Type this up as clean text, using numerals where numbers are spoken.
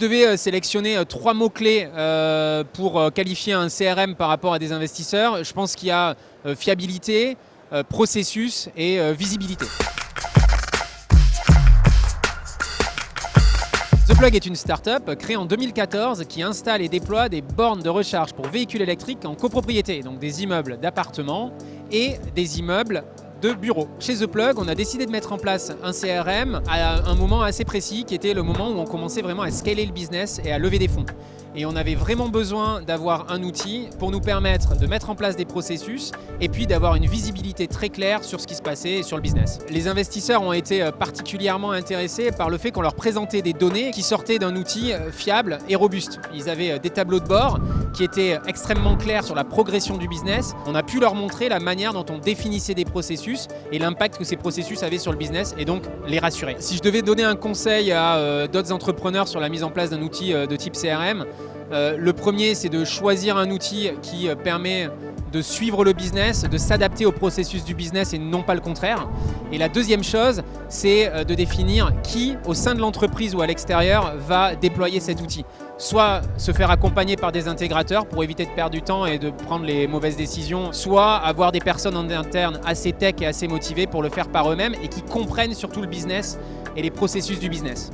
devais sélectionner 3 mots-clés pour qualifier un CRM par rapport à des investisseurs, je pense qu'il y a fiabilité, processus et visibilité. The Plug est une start-up créée en 2014 qui installe et déploie des bornes de recharge pour véhicules électriques en copropriété, donc des immeubles d'appartements et des immeubles de bureaux. Chez The Plug, on a décidé de mettre en place un CRM à un moment assez précis qui était le moment où on commençait vraiment à scaler le business et à lever des fonds. Et on avait vraiment besoin d'avoir un outil pour nous permettre de mettre en place des processus et puis d'avoir une visibilité très claire sur ce qui se passait et sur le business. Les investisseurs ont été particulièrement intéressés par le fait qu'on leur présentait des données qui sortaient d'un outil fiable et robuste. Ils avaient des tableaux de bord qui étaient extrêmement clairs sur la progression du business. On a pu leur montrer la manière dont on définissait des processus et l'impact que ces processus avaient sur le business et donc les rassurer. Si je devais donner un conseil à d'autres entrepreneurs sur la mise en place d'un outil de type CRM, le premier, c'est de choisir un outil qui permet de suivre le business, de s'adapter au processus du business et non pas le contraire. Et la deuxième chose, c'est de définir qui, au sein de l'entreprise ou à l'extérieur, va déployer cet outil. Soit se faire accompagner par des intégrateurs pour éviter de perdre du temps et de prendre les mauvaises décisions, soit avoir des personnes en interne assez tech et assez motivées pour le faire par eux-mêmes et qui comprennent surtout le business et les processus du business.